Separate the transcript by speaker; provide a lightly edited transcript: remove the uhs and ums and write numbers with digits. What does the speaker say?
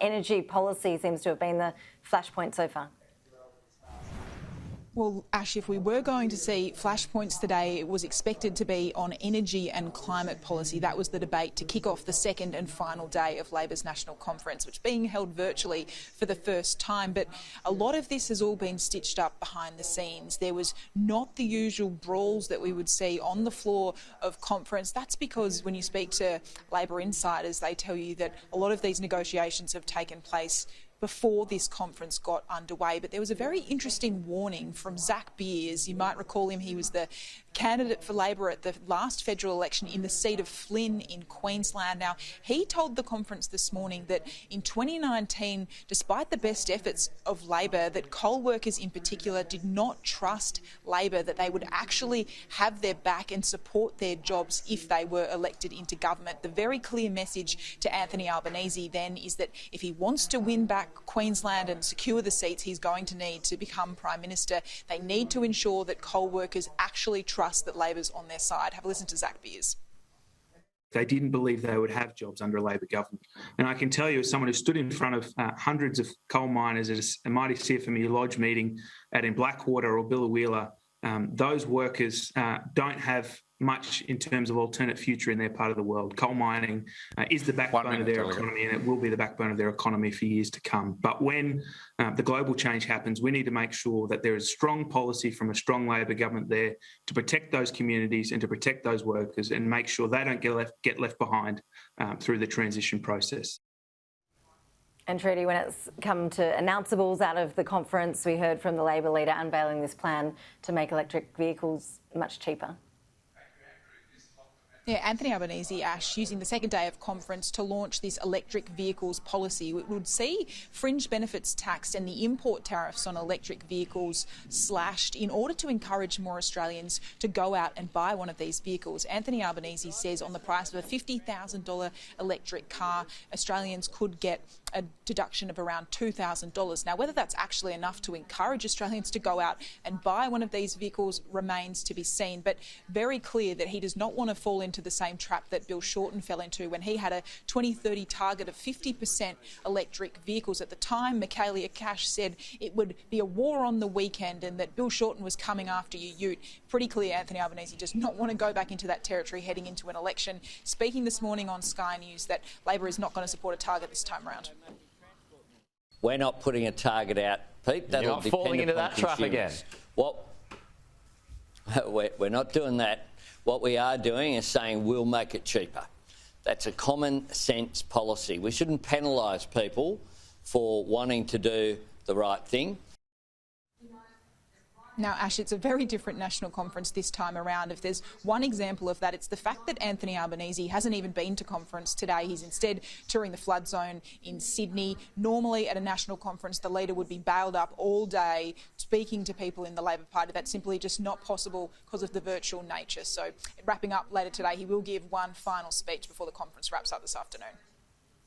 Speaker 1: energy policy seems to have been the flashpoint so far.
Speaker 2: Well, Ash, if we were going to see flashpoints today, it was expected to be on energy and climate policy. That was the debate to kick off the second and final day of Labor's National Conference, which is being held virtually for the first time. But a lot of this has all been stitched up behind the scenes. There was not the usual brawls that we would see on the floor of conference. That's because when you speak to Labor insiders, they tell you that a lot of these negotiations have taken place before this conference got underway. But there was a very interesting warning from Zach Beers. You might recall him. He was the candidate for Labor at the last federal election in the seat of Flynn in Queensland. Now, he told the conference this morning that in 2019, despite the best efforts of Labor, that coal workers in particular did not trust Labor, that they would actually have their back and support their jobs if they were elected into government. The very clear message to Anthony Albanese then is that if he wants to win back Queensland and secure the seats he's going to need to become Prime Minister, they need to ensure that coal workers actually trust that Labor's on their side. Have a listen to Zach Beers.
Speaker 3: They didn't believe they would have jobs under a Labor government. And I can tell you, as someone who stood in front of hundreds of coal miners at a mighty CFMU Lodge meeting in Blackwater or Billawheeler, those workers don't have much in terms of alternate future in their part of the world. Coal mining is the backbone of their economy, and it will be the backbone of their economy for years to come. But when the global change happens, we need to make sure that there is strong policy from a strong Labor government there to protect those communities and to protect those workers and make sure they don't get left behind through the transition process.
Speaker 1: And Trudy, when it's come to announceables out of the conference, we heard from the Labor leader unveiling this plan to make electric vehicles much cheaper.
Speaker 2: Yeah, Anthony Albanese, Ash, using the second day of conference to launch this electric vehicles policy. It would see fringe benefits taxed and the import tariffs on electric vehicles slashed in order to encourage more Australians to go out and buy one of these vehicles. Anthony Albanese says on the price of a $50,000 electric car, Australians could get a deduction of around $2,000. Now, whether that's actually enough to encourage Australians to go out and buy one of these vehicles remains to be seen, but very clear that he does not want to fall into the same trap that Bill Shorten fell into when he had a 2030 target of 50% electric vehicles. At the time, Michaelia Cash said it would be a war on the weekend and that Bill Shorten was coming after your ute. Pretty clear Anthony Albanese does not want to go back into that territory heading into an election. Speaking this morning on Sky News that Labor is not going to support a target this time around.
Speaker 4: We're not putting a target out, Pete. That'll
Speaker 5: You're not falling into that trap again.
Speaker 4: We're not doing that. What we are doing is saying we'll make it cheaper. That's a common sense policy. We shouldn't penalise people for wanting to do the right thing.
Speaker 2: Now, Ash, it's a very different national conference this time around. If there's one example of that, it's the fact that Anthony Albanese hasn't even been to conference today. He's instead touring the flood zone in Sydney. Normally at a national conference, the leader would be bailed up all day speaking to people in the Labor Party. That's simply just not possible because of the virtual nature. So wrapping up later today, he will give one final speech before the conference wraps up this afternoon.